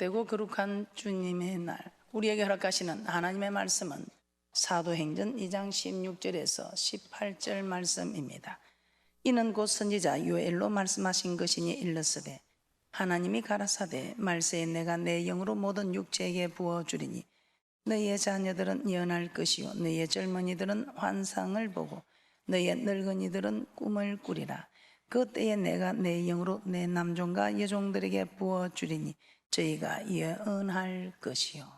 복되고 거룩한 주님의 날, 우리에게 허락하시는 하나님의 말씀은 사도행전 2장 16절에서 18절 말씀입니다. 이는 곧 선지자 요엘로 말씀하신 것이니 일렀으되 하나님이 가라사대 말세에 내가 내 영으로 모든 육체에게 부어주리니 너희의 자녀들은 예언할 것이요 너희의 젊은이들은 환상을 보고 너희의 늙은이들은 꿈을 꾸리라. 그때에 내가 내 영으로 내 남종과 여종들에게 부어주리니 저희가 예언할 것이요.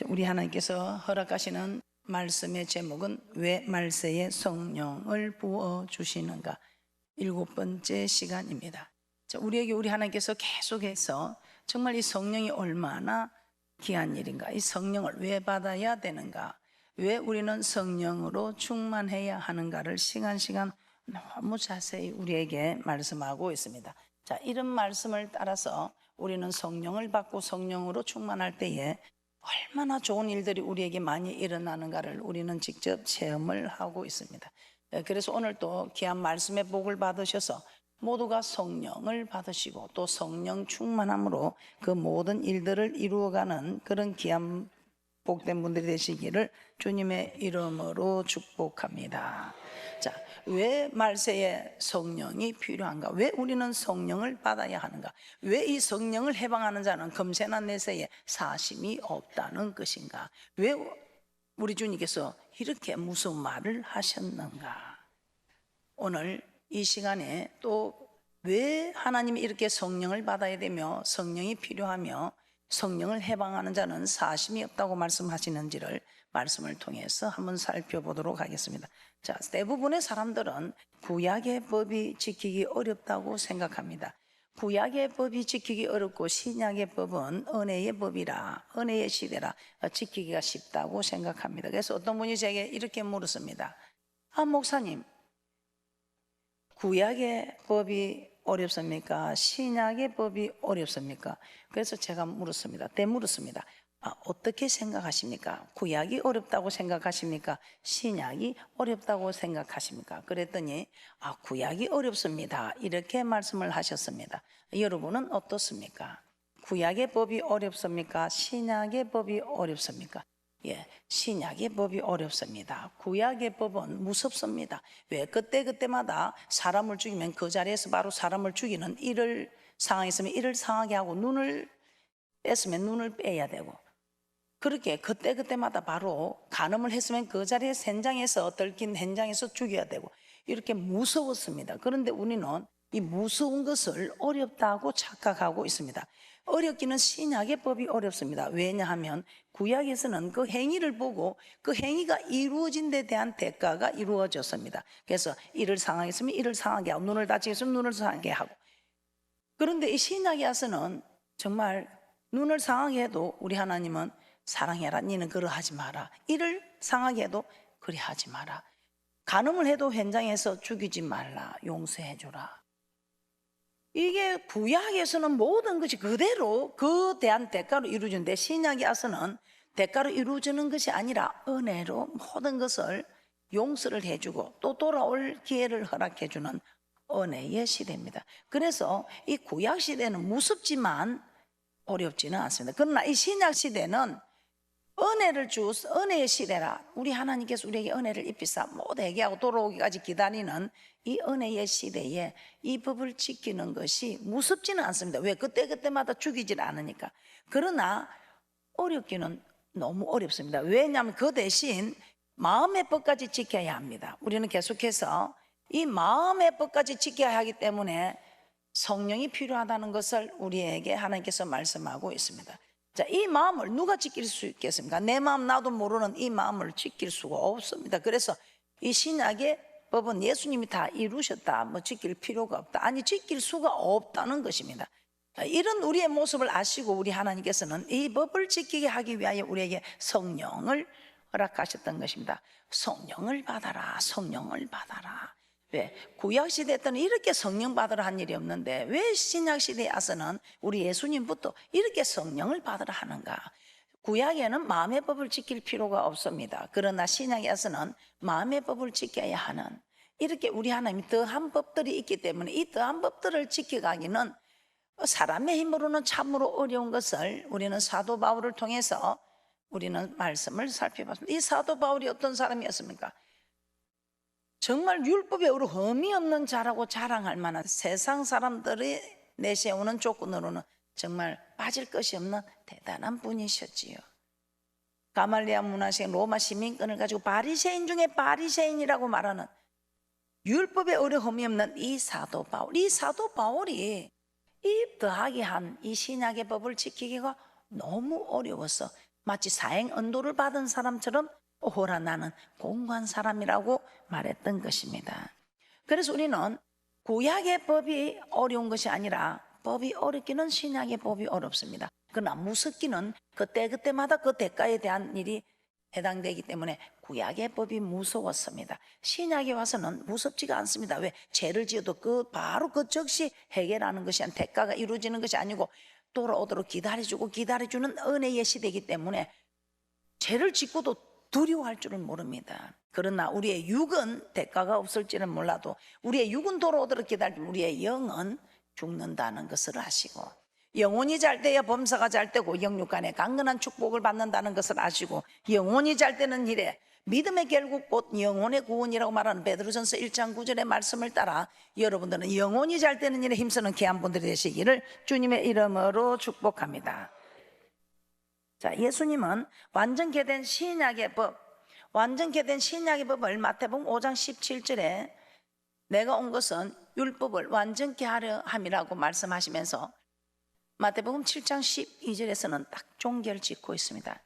우리 하나님께서 허락하시는 말씀의 제목은 왜 말세에 성령을 부어주시는가, 7번째 시간입니다. 우리에게 우리 하나님께서 계속해서 정말 이 성령이 얼마나 귀한 일인가, 이 성령을 왜 받아야 되는가, 왜 우리는 성령으로 충만해야 하는가를 시간 너무 자세히 우리에게 말씀하고 있습니다. 자, 이런 말씀을 따라서 우리는 성령을 받고 성령으로 충만할 때에 얼마나 좋은 일들이 우리에게 많이 일어나는가를 우리는 직접 체험을 하고 있습니다. 그래서 오늘 또 귀한 말씀의 복을 받으셔서 모두가 성령을 받으시고 또 성령 충만함으로 그 모든 일들을 이루어가는 그런 귀한 복된 분들이 되시기를 주님의 이름으로 축복합니다. 자, 왜 말세에 성령이 필요한가? 왜 우리는 성령을 받아야 하는가? 왜 이 성령을 해방하는 자는 금세나 내세에 사심이 없다는 것인가? 왜 우리 주님께서 이렇게 무슨 말을 하셨는가? 오늘 이 시간에 또 왜 하나님이 이렇게 성령을 받아야 되며 성령이 필요하며 성령을 해방하는 자는 사심이 없다고 말씀하시는지를 말씀을 통해서 한번 살펴보도록 하겠습니다. 자, 대부분의 사람들은 구약의 법이 지키기 어렵다고 생각합니다. 구약의 법이 지키기 어렵고 신약의 법은 은혜의 법이라, 은혜의 시대라 지키기가 쉽다고 생각합니다. 그래서 어떤 분이 제게 이렇게 물었습니다. 목사님, 구약의 법이 어렵습니까? 신약의 법이 어렵습니까? 그래서 제가 되물었습니다. 어떻게 생각하십니까? 구약이 어렵다고 생각하십니까? 신약이 어렵다고 생각하십니까? 그랬더니 구약이 어렵습니다, 이렇게 말씀을 하셨습니다. 여러분은 어떻습니까? 구약의 법이 어렵습니까? 신약의 법이 어렵습니까? 예, 신약의 법이 어렵습니다. 구약의 법은 무섭습니다. 왜? 그때마다 사람을 죽이면 그 자리에서 바로 사람을 죽이는 일을 상황이 있으면 이를 상하게 하고, 눈을 뺐으면 눈을 빼야 되고, 그렇게 그때마다 바로 간음을 했으면 그 자리에 현장에서 들킨 현장에서 죽여야 되고, 이렇게 무서웠습니다. 그런데 우리는 이 무서운 것을 어렵다고 착각하고 있습니다. 어렵기는 신약의 법이 어렵습니다. 왜냐하면 구약에서는 그 행위를 보고 그 행위가 이루어진 데 대한 대가가 이루어졌습니다. 그래서 이를 상하게 했으면 이를 상하게 하고, 눈을 다치게 했으면 눈을 상하게 하고. 그런데 이 신약에 와서는 정말 눈을 상하게 해도 우리 하나님은 사랑해라, 니는 그러하지 마라. 이를 상하게 해도 그리하지 마라. 간음을 해도 현장에서 죽이지 말라, 용서해주라. 이게 구약에서는 모든 것이 그대로 그 대한 대가로 이루어지는데, 신약에 와서는 대가로 이루어지는 것이 아니라 은혜로 모든 것을 용서를 해주고 또 돌아올 기회를 허락해주는 은혜의 시대입니다. 그래서 이 구약 시대는 무섭지만 어렵지는 않습니다. 그러나 이 신약 시대는 은혜의 시대라, 우리 하나님께서 우리에게 은혜를 입히사 모두 회개하고 돌아오기까지 기다리는 이 은혜의 시대에 이 법을 지키는 것이 무섭지는 않습니다. 왜? 그때마다 죽이질 않으니까. 그러나 어렵기는 너무 어렵습니다. 왜냐하면 그 대신 마음의 법까지 지켜야 합니다. 우리는 계속해서 이 마음의 법까지 지켜야 하기 때문에 성령이 필요하다는 것을 우리에게 하나님께서 말씀하고 있습니다. 자, 이 마음을 누가 지킬 수 있겠습니까? 내 마음 나도 모르는 이 마음을 지킬 수가 없습니다. 그래서 이 신약의 법은 예수님이 다 이루셨다, 지킬 필요가 없다, 아니 지킬 수가 없다는 것입니다. 이런 우리의 모습을 아시고 우리 하나님께서는 이 법을 지키게 하기 위하여 우리에게 성령을 허락하셨던 것입니다. 성령을 받아라, 성령을 받아라. 왜? 구약시대 때는 이렇게 성령 받으라 한 일이 없는데 왜 신약시대에 와서는 우리 예수님부터 이렇게 성령을 받으라 하는가? 구약에는 마음의 법을 지킬 필요가 없습니다. 그러나 신약에 와서는 마음의 법을 지켜야 하는, 이렇게 우리 하나님이 더한 법들이 있기 때문에 이 더한 법들을 지켜가기는 사람의 힘으로는 참으로 어려운 것을 우리는 사도 바울을 통해서 우리는 말씀을 살펴봤습니다. 이 사도 바울이 어떤 사람이었습니까? 정말 율법에 흠이 없는 자라고 자랑할 만한, 세상 사람들이 내세우는 조건으로는 정말 빠질 것이 없는 대단한 분이셨지요. 가말리아 문화생 로마 시민권을 가지고 바리새인 중에 바리새인이라고 말하는, 율법에 흠이 없는 이 사도 바울, 이 사도 바울이 이 더하기 한 이 신약의 법을 지키기가 너무 어려워서 마치 사행 언도를 받은 사람처럼 오호라 나는 공고한 사람이라고 말했던 것입니다. 그래서 우리는 구약의 법이 어려운 것이 아니라 법이 어렵기는 신약의 법이 어렵습니다. 그러나 무섭기는 그때그때마다 그 대가에 대한 일이 해당되기 때문에 구약의 법이 무서웠습니다. 신약에 와서는 무섭지가 않습니다. 왜? 죄를 지어도 바로 그 즉시 해결하는 것이 아니라 대가가 이루어지는 것이 아니고 돌아오도록 기다려주는 은혜의 시대이기 때문에 죄를 짓고도 두려워할 줄은 모릅니다. 그러나 우리의 육은 대가가 없을지는 몰라도 우리의 육은 돌아오도록 기다리면 우리의 영은 죽는다는 것을 아시고, 영혼이 잘 때야 범사가 잘 되고 영육간에 강건한 축복을 받는다는 것을 아시고, 영혼이 잘 되는 일에 믿음의 결국 곧 영혼의 구원이라고 말하는 베드로전서 1장 9절의 말씀을 따라 여러분들은 영혼이 잘 되는 일에 힘쓰는 귀한 분들이 되시기를 주님의 이름으로 축복합니다. 자, 예수님은 완전케 된 신약의 법을 마태복음 5장 17절에 내가 온 것은 율법을 완전케 하려 함이라고 말씀하시면서 마태복음 7장 12절에서는 딱 종결 짓고 있습니다.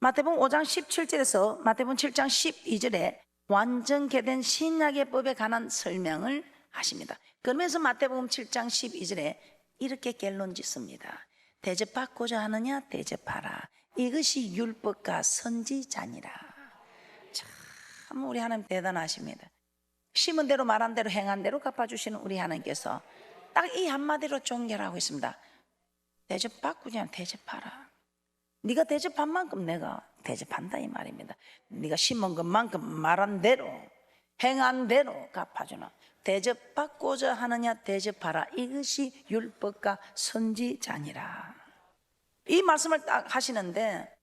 마태복음 5장 17절에서 마태복음 7장 12절에 완전케 된 신약의 법에 관한 설명을 하십니다. 그러면서 마태복음 7장 12절에 이렇게 결론 짓습니다. 대접받고자 하느냐 대접하라. 이것이 율법과 선지자니라. 참 우리 하나님 대단하십니다. 심은 대로 말한 대로 행한 대로 갚아주시는 우리 하나님께서 딱 이 한마디로 종결하고 있습니다. 대접받고자 하느냐 대접하라. 네가 대접한 만큼 내가 대접한다 이 말입니다. 네가 심은 것만큼 말한 대로 행한 대로 갚아주는, 대접받고자 하느냐 대접하라. 이것이 율법과 선지자니라. 이 말씀을 딱 하시는데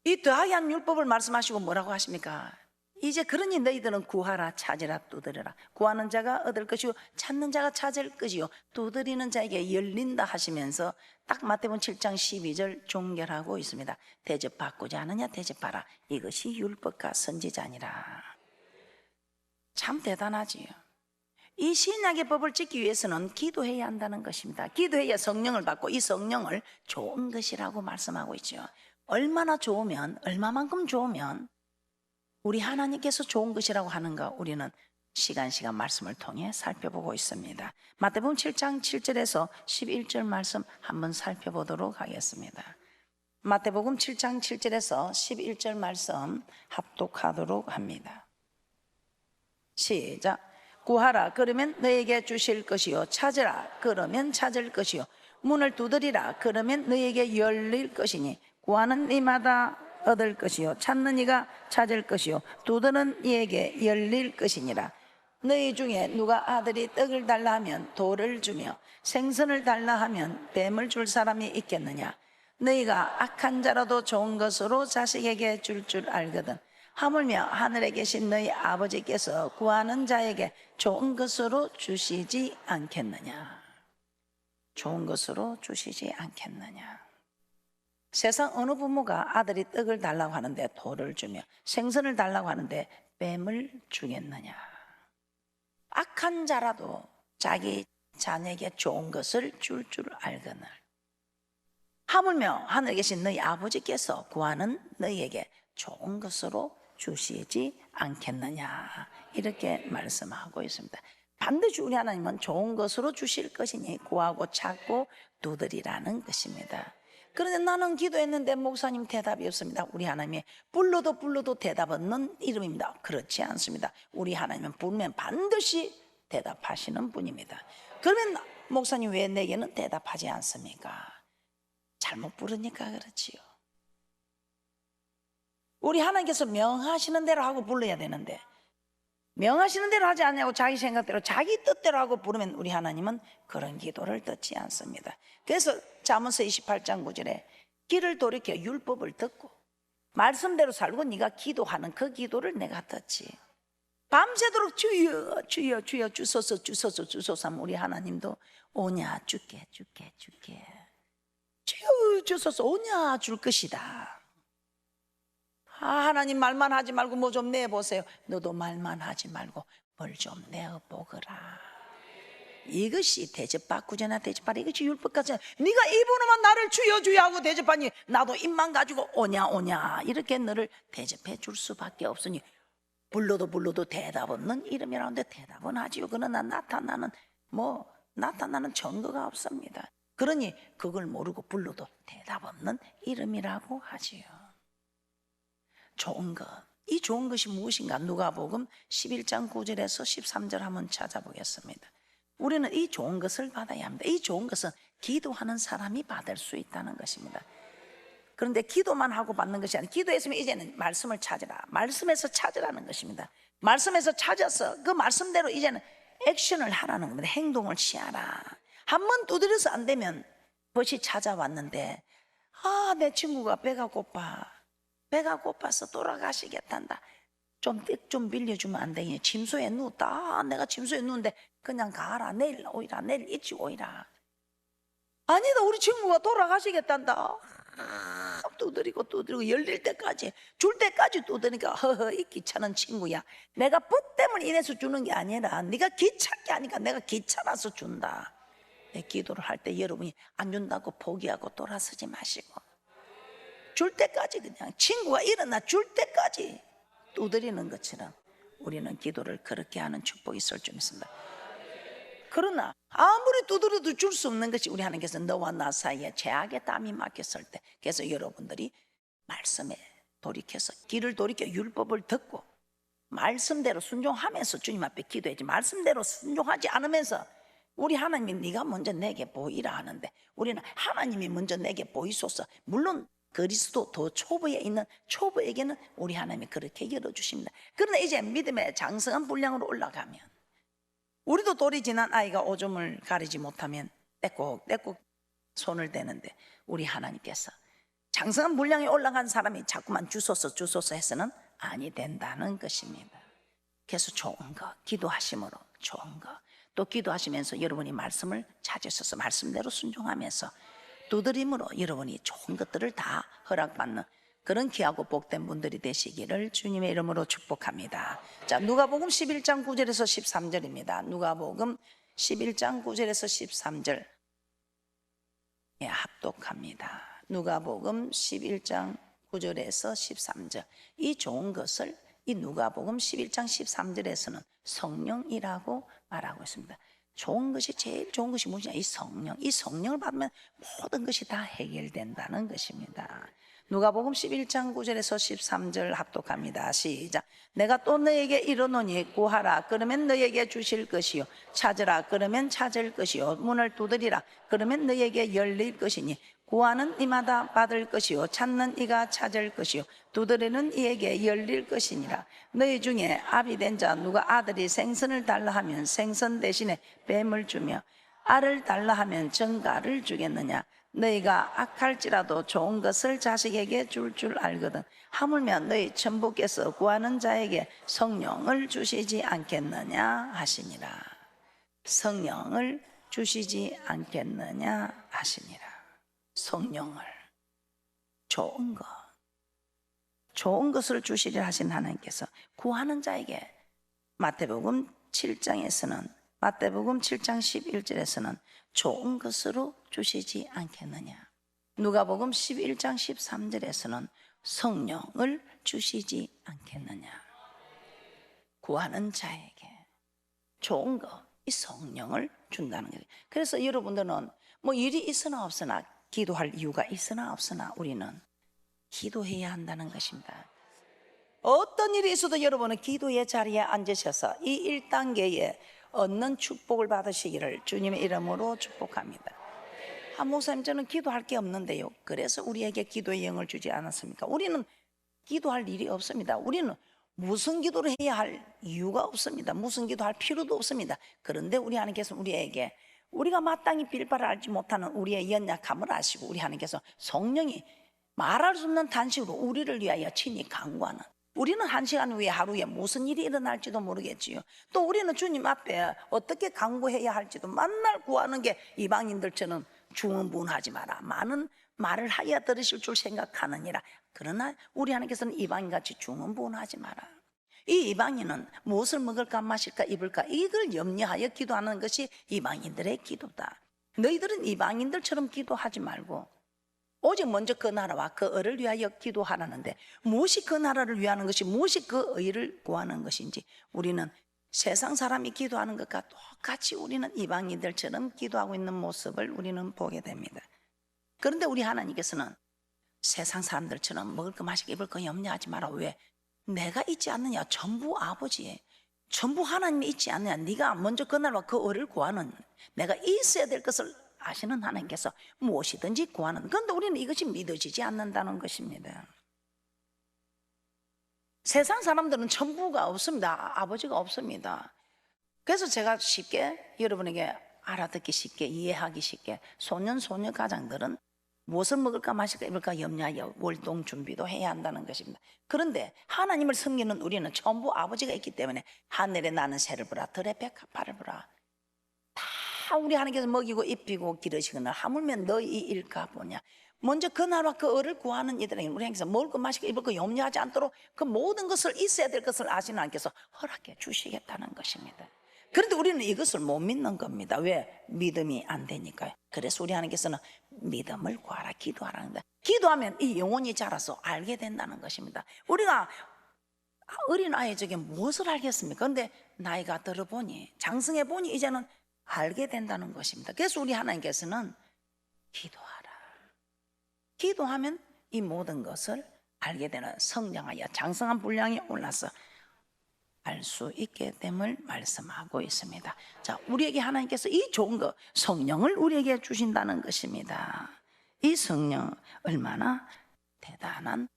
이 더하기 한 율법을 말씀하시고 뭐라고 하십니까? 이제 그러니 너희들은 구하라 찾으라 두드려라. 구하는 자가 얻을 것이요 찾는 자가 찾을 것이요 두드리는 자에게 열린다 하시면서 딱 마태복음 7장 12절 종결하고 있습니다. 대접받고자 하느냐 대접하라. 이것이 율법과 선지자니라. 참 대단하지요. 이 신약의 법을 지키기 위해서는 기도해야 한다는 것입니다. 기도해야 성령을 받고 이 성령을 좋은 것이라고 말씀하고 있죠. 얼마나 좋으면, 얼마만큼 좋으면 우리 하나님께서 좋은 것이라고 하는가 우리는 시간 말씀을 통해 살펴보고 있습니다. 마태복음 7장 7절에서 11절 말씀 한번 살펴보도록 하겠습니다. 마태복음 7장 7절에서 11절 말씀 합독하도록 합니다. 시작. 구하라 그러면 너에게 주실 것이요 찾으라 그러면 찾을 것이요 문을 두드리라 그러면 너에게 열릴 것이니 구하는 이마다 얻을 것이요 찾는 이가 찾을 것이요 두드는 이에게 열릴 것이니라. 너희 중에 누가 아들이 떡을 달라 하면 돌을 주며 생선을 달라 하면 뱀을 줄 사람이 있겠느냐. 너희가 악한 자라도 좋은 것으로 자식에게 줄 알거든. 하물며 하늘에 계신 너희 아버지께서 구하는 자에게 좋은 것으로 주시지 않겠느냐. 좋은 것으로 주시지 않겠느냐. 세상 어느 부모가 아들이 떡을 달라고 하는데 돌을 주며 생선을 달라고 하는데 뱀을 주겠느냐. 악한 자라도 자기 자녀에게 좋은 것을 줄 알거늘. 하물며 하늘에 계신 너희 아버지께서 구하는 너희에게 좋은 것으로 주시지 않겠느냐. 이렇게 말씀하고 있습니다. 반드시 우리 하나님은 좋은 것으로 주실 것이니 구하고 찾고 두드리라는 것입니다. 그런데 나는 기도했는데 목사님 대답이 없습니다. 우리 하나님이 불러도 대답 없는 이름입니다. 그렇지 않습니다. 우리 하나님은 부르면 반드시 대답하시는 분입니다. 그러면 목사님 왜 내게는 대답하지 않습니까? 잘못 부르니까 그렇지요. 우리 하나님께서 명하시는 대로 하고 불러야 되는데 명하시는 대로 하지 않냐고 자기 생각대로 자기 뜻대로 하고 부르면 우리 하나님은 그런 기도를 듣지 않습니다. 그래서 잠언서 28장 9절에 귀를 돌이켜 율법을 듣고 말씀대로 살고 네가 기도하는 그 기도를 내가 듣지. 밤새도록 주여 주여 주여 주소서 주소서 주소서 하면 우리 하나님도 오냐 주께 주께 주께 주여 주소서 오냐 줄 것이다. 하나님 말만 하지 말고 뭐 좀 내보세요. 너도 말만 하지 말고 뭘 좀 내어보거라. 이것이 대접받고자 대접받아. 이것이 율법까지. 네가 입으로만 나를 주여 주여 하고 대접하니 나도 입만 가지고 오냐 오냐 이렇게 너를 대접해 줄 수밖에 없으니 불러도 대답 없는 이름이라는데 대답은 하지요. 그러나 나타나는 증거가 없습니다. 그러니 그걸 모르고 불러도 대답 없는 이름이라고 하지요. 좋은 것, 이 좋은 것이 무엇인가? 누가복음 11장 9절에서 13절 한번 찾아보겠습니다. 우리는 이 좋은 것을 받아야 합니다. 이 좋은 것은 기도하는 사람이 받을 수 있다는 것입니다. 그런데 기도만 하고 받는 것이 아니라 기도했으면 이제는 말씀을 찾으라. 말씀에서 찾으라는 것입니다. 말씀에서 찾아서 그 말씀대로 이제는 액션을 하라는 겁니다. 행동을 취하라. 한 번 두드려서 안 되면 벗이 찾아왔는데 내 친구가 배가 고파서 돌아가시겠단다. 좀 빌려주면 안 되니? 침소에 누웠다. 내가 침소에 누운데 그냥 가라. 내일 오이라. 내일 일찍 오이라. 아니다. 우리 친구가 돌아가시겠단다. 두드리고 열릴 때까지 줄 때까지 두드리니까 이 귀찮은 친구야. 내가 붓 때문에 인해서 주는 게 아니라 네가 귀찮게 하니까 내가 귀찮아서 준다. 기도를 할 때 여러분이 안 준다고 포기하고 돌아서지 마시고 줄 때까지 그냥 친구가 일어나 줄 때까지 두드리는 것처럼 우리는 기도를 그렇게 하는 축복이 있을 줄 믿습니다. 그러나 아무리 두드려도 줄 수 없는 것이 우리 하나님께서 너와 나 사이에 죄악의 땀이 막혔을 때, 그래서 여러분들이 말씀에 돌이켜서 귀를 돌이켜 율법을 듣고 말씀대로 순종하면서 주님 앞에 기도해야지. 말씀대로 순종하지 않으면서 우리 하나님이 네가 먼저 내게 보이라 하는데 우리는 하나님이 먼저 내게 보이소서. 물론 그리스도 더 초보에 있는 초보에게는 우리 하나님이 그렇게 열어주십니다. 그러나 이제 믿음의 장성한 분량으로 올라가면 우리도 돌이 지난 아이가 오줌을 가리지 못하면 떼꼭 손을 대는데 우리 하나님께서 장성한 분량에 올라간 사람이 자꾸만 주소서 해서는 아니 된다는 것입니다. 그래서 좋은 거 기도하심으로 좋은 거 또 기도하시면서 여러분이 말씀을 찾으셔서 말씀대로 순종하면서 두드림으로 여러분이 좋은 것들을 다 허락받는 그런 귀하고 복된 분들이 되시기를 주님의 이름으로 축복합니다. 자, 누가복음 11장 9절에서 13절입니다. 누가복음 11장 9절에서 13절 합독합니다. 누가복음 11장 9절에서 13절. 이 좋은 것을 이 누가복음 11장 13절에서는 성령이라고 말하고 있습니다. 좋은 것이 제일 좋은 것이 무엇이냐? 이 성령을 받으면 모든 것이 다 해결된다는 것입니다. 누가복음 11장 9절에서 13절 합독합니다. 시작. 내가 또 너에게 이르노니 구하라 그러면 너에게 주실 것이요 찾으라 그러면 찾을 것이요 문을 두드리라 그러면 너에게 열릴 것이니 구하는 이마다 받을 것이요 찾는 이가 찾을 것이요 두드리는 이에게 열릴 것이니라. 너희 중에 아비 된 자 누가 아들이 생선을 달라 하면 생선 대신에 뱀을 주며 알을 달라 하면 정갈을 주겠느냐? 너희가 악할지라도 좋은 것을 자식에게 줄 알거든. 하물며 너희 천부께서 구하는 자에게 성령을 주시지 않겠느냐 하시니라. 성령을 주시지 않겠느냐 하시니라. 성령을 좋은 것을 주시리라 하신 하나님께서 구하는 자에게 마태복음 7장 11절에서는 좋은 것으로 주시지 않겠느냐. 누가복음 11장 13절에서는 성령을 주시지 않겠느냐. 구하는 자에게 좋은 거, 이 성령을 준다는 거예요. 그래서 여러분들은 뭐 일이 있으나 없으나 기도할 이유가 있으나 없으나 우리는 기도해야 한다는 것입니다. 어떤 일이 있어도 여러분은 기도의 자리에 앉으셔서 이 1단계에 얻는 축복을 받으시기를 주님의 이름으로 축복합니다. 목사님 저는 기도할 게 없는데요. 그래서 우리에게 기도의 영을 주지 않았습니까? 우리는 기도할 일이 없습니다. 우리는 무슨 기도를 해야 할 이유가 없습니다. 무슨 기도할 필요도 없습니다. 그런데 우리 하나님께서 우리에게 우리가 마땅히 빌 바를 알지 못하는 우리의 연약함을 아시고 우리 하나님께서 성령이 말할 수 없는 단식으로 우리를 위하여 친히 간구하는, 우리는 한 시간 후에 하루에 무슨 일이 일어날지도 모르겠지요. 또 우리는 주님 앞에 어떻게 간구해야 할지도 만날 구하는 게 이방인들처럼 중언부언하지 마라, 많은 말을 하여 들으실 줄 생각하느니라. 그러나 우리 하나님께서는 이방인같이 중언부언하지 마라. 이 이방인은 무엇을 먹을까 마실까 입을까 이걸 염려하여 기도하는 것이 이방인들의 기도다. 너희들은 이방인들처럼 기도하지 말고 오직 먼저 그 나라와 그 의를 위하여 기도하라는데, 무엇이 그 나라를 위하는 것이 무엇이 그 의를 구하는 것인지, 우리는 세상 사람이 기도하는 것과 똑같이 우리는 이방인들처럼 기도하고 있는 모습을 우리는 보게 됩니다. 그런데 우리 하나님께서는 세상 사람들처럼 먹을 거 마실 거 입을 거 염려하지 마라. 왜? 내가 있지 않느냐? 전부 아버지에, 전부 하나님이 있지 않느냐? 네가 먼저 그 나라와 그 의를 구하는, 내가 있어야 될 것을 아시는 하나님께서 무엇이든지 구하는. 그런데 우리는 이것이 믿어지지 않는다는 것입니다. 세상 사람들은 전부가 없습니다. 아버지가 없습니다. 그래서 제가 쉽게 여러분에게 알아듣기 쉽게 이해하기 쉽게, 소년 가장들은 무엇을 먹을까 마실까 입을까 염려하여 월동 준비도 해야 한다는 것입니다. 그런데 하나님을 섬기는 우리는 전부 아버지가 있기 때문에 하늘에 나는 새를 보라, 들의 백합화를 보라, 다 우리 하나님께서 먹이고 입히고 기르시거늘 하물며 너희 일까 보냐. 먼저 그 나라와 그 의를 구하는 이들에게 우리 하나님께서 먹을 거 마실 거 입을 거 염려하지 않도록 그 모든 것을 있어야 될 것을 아시는 하나님께서 허락해 주시겠다는 것입니다. 그런데 우리는 이것을 못 믿는 겁니다. 왜? 믿음이 안 되니까요. 그래서 우리 하나님께서는 믿음을 구하라, 기도하라는데, 기도하면 이 영혼이 자라서 알게 된다는 것입니다. 우리가 어린아이 저게 무엇을 알겠습니까? 그런데 나이가 들어보니, 장성해 보니 이제는 알게 된다는 것입니다. 그래서 우리 하나님께서는 기도하라, 기도하면 이 모든 것을 알게 되는, 성장하여 장성한 분량이 올라서 알 수 있게 됨을 말씀하고 있습니다. 자, 우리에게 하나님께서 이 좋은 것, 성령을 우리에게 주신다는 것입니다. 이 성령 얼마나 대단한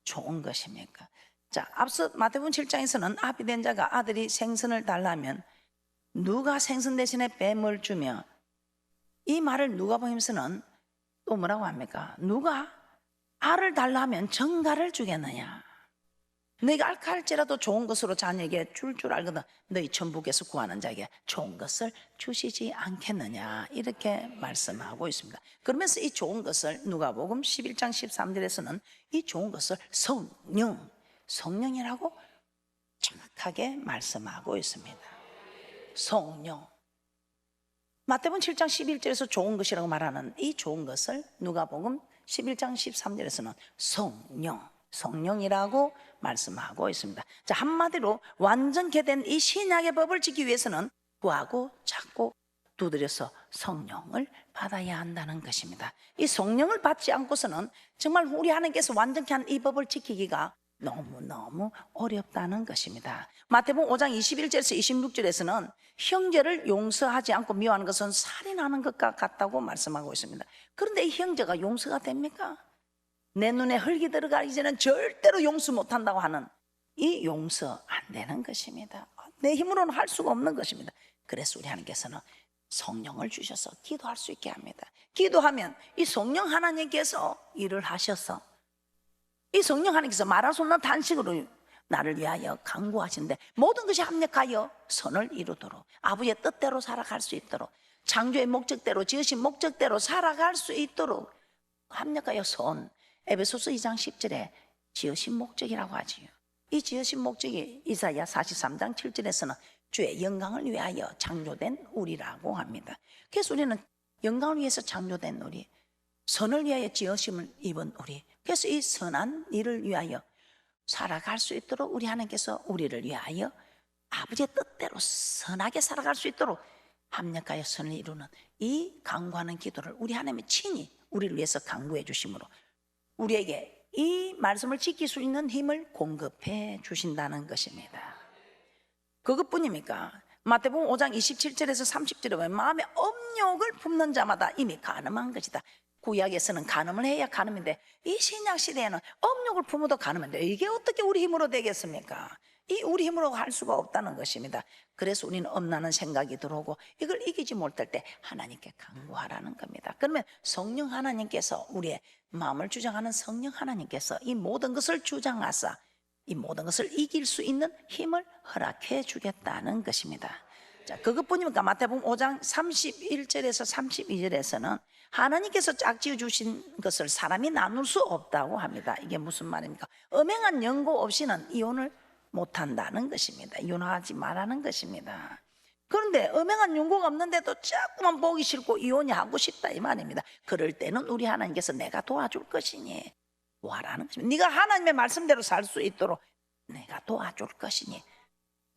좋은 것입니까? 자, 앞서 마태복음 7장에서는 아비 된 자가 아들이 생선을 달라면 누가 생선 대신에 뱀을 주며, 이 말을 누가복음에서는 또 뭐라고 합니까? 누가 알을 달라면 정갈을 주겠느냐? 너희가 알할지라도 좋은 것으로 자녀에게 줄 알거든 너희 천부께서 구하는 자에게 좋은 것을 주시지 않겠느냐, 이렇게 말씀하고 있습니다. 그러면서 이 좋은 것을 누가복음 11장 13절에서는 이 좋은 것을 성령이라고 정확하게 말씀하고 있습니다. 성령. 마태복음 7장 11절에서 좋은 것이라고 말하는 이 좋은 것을 누가복음 11장 13절에서는 성령이라고 말씀하고 있습니다. 자, 한마디로 완전케 된 이 신약의 법을 지키기 위해서는 구하고 찾고 두드려서 성령을 받아야 한다는 것입니다. 이 성령을 받지 않고서는 정말 우리 하나님께서 완전케 한 이 법을 지키기가 너무너무 어렵다는 것입니다. 마태복음 5장 21절에서 26절에서는 형제를 용서하지 않고 미워하는 것은 살인하는 것과 같다고 말씀하고 있습니다. 그런데 이 형제가 용서가 됩니까? 내 눈에 흙이 들어가기 전에는 절대로 용서 못한다고 하는 이 용서 안 되는 것입니다. 내 힘으로는 할 수가 없는 것입니다. 그래서 우리 하나님께서는 성령을 주셔서 기도할 수 있게 합니다. 기도하면 이 성령 하나님께서 일을 하셔서, 이 성령 하나님께서 말할 수 없는 단식으로 나를 위하여 간구하시는데, 모든 것이 합력하여 선을 이루도록, 아버지의 뜻대로 살아갈 수 있도록, 창조의 목적대로, 지으신 목적대로 살아갈 수 있도록 합력하여 선, 에베소서 2장 10절에 지으신 목적이라고 하지요. 이 지으신 목적이 이사야 43장 7절에서는 주의 영광을 위하여 창조된 우리라고 합니다. 그래서 우리는 영광을 위해서 창조된 우리, 선을 위하여 지으심을 입은 우리, 그래서 이 선한 일을 위하여 살아갈 수 있도록 우리 하나님께서 우리를 위하여 아버지의 뜻대로 선하게 살아갈 수 있도록 합력하여 선을 이루는 이 간구하는 기도를 우리 하나님이 친히 우리를 위해서 간구해 주심으로 우리에게 이 말씀을 지킬 수 있는 힘을 공급해 주신다는 것입니다. 그것뿐입니까? 마태복음 5장 27절에서 30절에 보면 마음에 업욕을 품는 자마다 이미 가늠한 것이다. 구약에서는 간음을 해야 간음인데 이 신약 시대에는 업력을 품어도 간음인데 이게 어떻게 우리 힘으로 되겠습니까? 이 우리 힘으로 할 수가 없다는 것입니다. 그래서 우리는 엄나는 생각이 들어오고 이걸 이기지 못할 때 하나님께 간구하라는 겁니다. 그러면 성령 하나님께서 우리의 마음을 주장하는 성령 하나님께서 이 모든 것을 주장하사 이 모든 것을 이길 수 있는 힘을 허락해 주겠다는 것입니다. 자, 그것뿐입니까? 마태복음 5장 31절에서 32절에서는 하나님께서 짝지어 주신 것을 사람이 나눌 수 없다고 합니다. 이게 무슨 말입니까? 엄행한 연고 없이는 이혼을 못한다는 것입니다. 이혼하지 말라는 것입니다. 그런데 엄행한 연고가 없는데도 자꾸만 보기 싫고 이혼이 하고 싶다 이 말입니다. 그럴 때는 우리 하나님께서 내가 도와줄 것이니 도와라는 것입니다. 네가 하나님의 말씀대로 살 수 있도록 내가 도와줄 것이니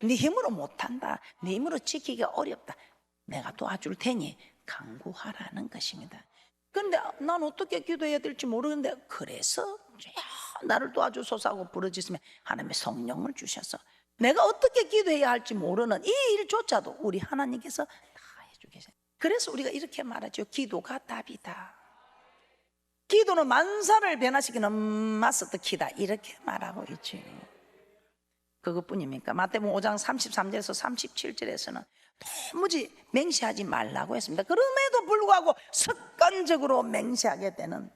네 힘으로 못한다, 네 힘으로 지키기가 어렵다, 내가 도와줄 테니 간구하라는 것입니다. 그런데 난 어떻게 기도해야 될지 모르는데 그래서 나를 도와주소서 하고 부르짖으면 하나님의 성령을 주셔서 내가 어떻게 기도해야 할지 모르는 이 일조차도 우리 하나님께서 다 해주겠어요. 그래서 우리가 이렇게 말하죠. 기도가 답이다. 기도는 만사를 변화시키는 마스터 키다 이렇게 말하고 있지. 그것뿐입니까? 마태복음 5장 33절에서 37절에서는 도무지 맹세하지 말라고 했습니다. 그럼에도 불구하고 습관적으로 맹세하게 되는,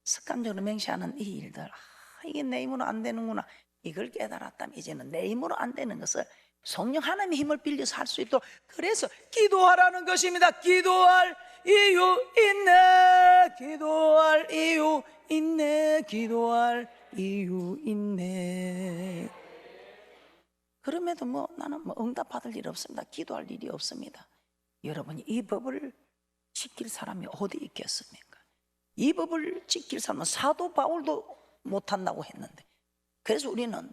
습관적으로 맹세하는 이 일들, 이게 내 힘으로 안 되는구나, 이걸 깨달았다면 이제는 내 힘으로 안 되는 것을 성령 하나님의 힘을 빌려서 할 수 있도록, 그래서 기도하라는 것입니다. 기도할 이유 있네, 기도할 이유 있네, 기도할 이유 있네. 그럼에도 나는 응답받을 일 없습니다. 기도할 일이 없습니다. 여러분이 이 법을 지킬 사람이 어디 있겠습니까? 이 법을 지킬 사람은 사도 바울도 못한다고 했는데, 그래서 우리는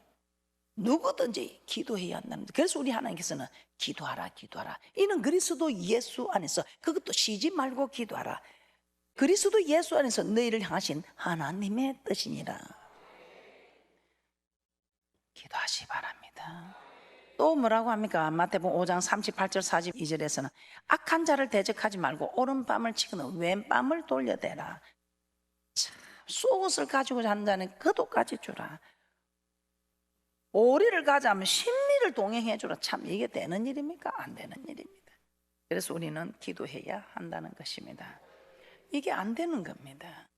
누구든지 기도해야 한다는, 그래서 우리 하나님께서는 기도하라 기도하라, 이는 그리스도 예수 안에서, 그것도 쉬지 말고 기도하라, 그리스도 예수 안에서 너희를 향하신 하나님의 뜻이니라. 기도하시 바랍니다. 또 뭐라고 합니까? 마태복음 5장 38절 42절에서는 악한 자를 대적하지 말고 오른밤을 치고는 왼밤을 돌려대라. 참, 속옷을 가지고 자는 자는 겉옷까지 주라. 오리를 가자면 심리를 동행해 주라. 참, 이게 되는 일입니까? 안 되는 일입니다. 그래서 우리는 기도해야 한다는 것입니다. 이게 안 되는 겁니다.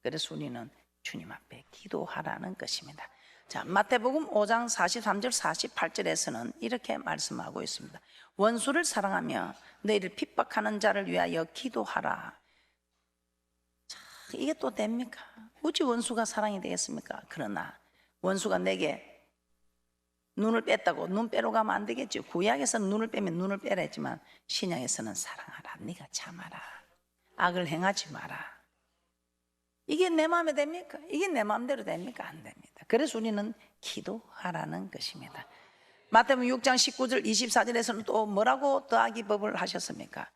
그래서 우리는 주님 앞에 기도하라는 것입니다. 자, 마태복음 5장 43절 48절에서는 이렇게 말씀하고 있습니다. 원수를 사랑하며 너희를 핍박하는 자를 위하여 기도하라. 자, 이게 또 됩니까? 어찌 원수가 사랑이 되겠습니까? 그러나 원수가 내게 눈을 뺐다고 눈 빼러 가면 안 되겠죠. 구약에서는 눈을 빼면 눈을 빼라 했지만 신약에서는 사랑하라, 네가 참아라, 악을 행하지 마라. 이게 내 마음에 됩니까? 이게 내 마음대로 됩니까? 안 됩니다. 그래서 우리는 기도하라는 것입니다. 마태복음 6장 19절 24절에서는 또 뭐라고 더하기 법을 하셨습니까?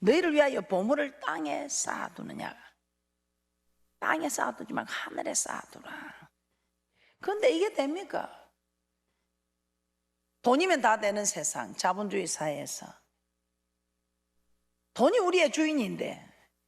너희를 위하여 보물을 땅에 쌓아두느냐. 땅에 쌓아두지 말고 하늘에 쌓아두라. 그런데 이게 됩니까? 돈이면 다 되는 세상, 자본주의 사회에서 돈이 우리의 주인인데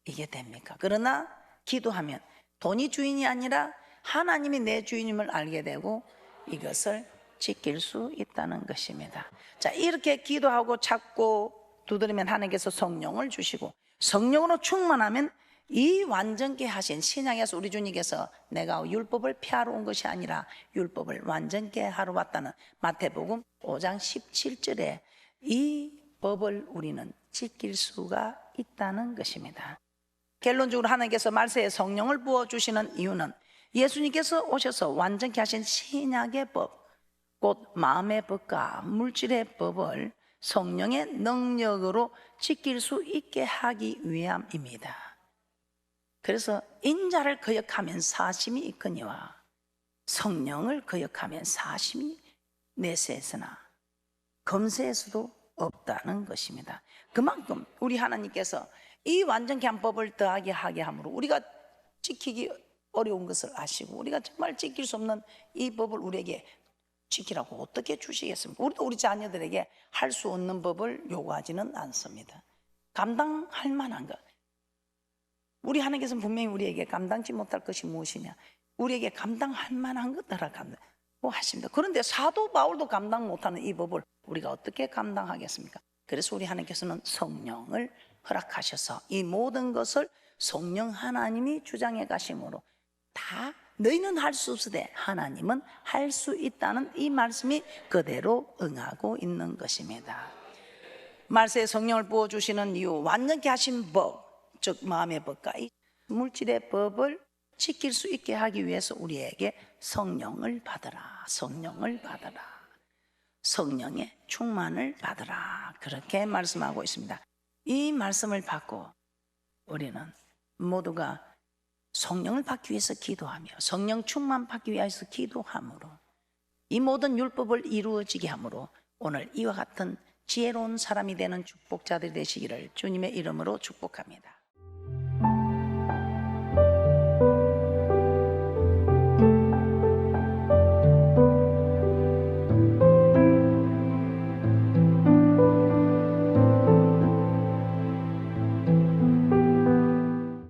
이게 됩니까? 그러나 기도하면 돈이 주인이 아니라 하나님이 내 주인임을 알게 되고 이것을 지킬 수 있다는 것입니다. 자, 이렇게 기도하고 찾고 두드리면 하나님께서 성령을 주시고 성령으로 충만하면 이 완전케 하신 신약에서 우리 주님께서 내가 율법을 폐하러 온 것이 아니라 율법을 완전케 하러 왔다는 마태복음 5장 17절에 이 법을 우리는 지킬 수가 있다는 것입니다. 결론적으로 하나님께서 말세에 성령을 부어주시는 이유는 예수님께서 오셔서 완전케 하신 신약의 법, 곧 마음의 법과 물질의 법을 성령의 능력으로 지킬 수 있게 하기 위함입니다. 그래서 인자를 거역하면 사심이 있거니와 성령을 거역하면 사심이 내세에서나 검세에서도 없다는 것입니다. 그만큼 우리 하나님께서 이 완전케 한 법을 더하게 하게 함으로 우리가 지키기 어려운 것을 아시고 우리가 정말 지킬 수 없는 이 법을 우리에게 지키라고 어떻게 주시겠습니까? 우리도 우리 자녀들에게 할 수 없는 법을 요구하지는 않습니다. 감당할 만한 것, 우리 하나님께서는 분명히 우리에게 감당치 못할 것이 무엇이냐, 우리에게 감당할 만한 것들을 감당하십니다. 그런데 사도 바울도 감당 못하는 이 법을 우리가 어떻게 감당하겠습니까? 그래서 우리 하나님께서는 성령을 허락하셔서 이 모든 것을 성령 하나님이 주장해 가심으로 다 너희는 할 수 없으되 하나님은 할 수 있다는 이 말씀이 그대로 응하고 있는 것입니다. 말세에 성령을 부어주시는 이유, 완전케 하신 법, 즉 마음의 법과 이 물질의 법을 지킬 수 있게 하기 위해서 우리에게 성령을 받으라, 성령을 받으라, 성령의 충만을 받으라, 그렇게 말씀하고 있습니다. 이 말씀을 받고 우리는 모두가 성령을 받기 위해서 기도하며 성령 충만 받기 위해서 기도함으로 이 모든 율법을 이루어지게 함으로 오늘 이와 같은 지혜로운 사람이 되는 축복자들이 되시기를 주님의 이름으로 축복합니다.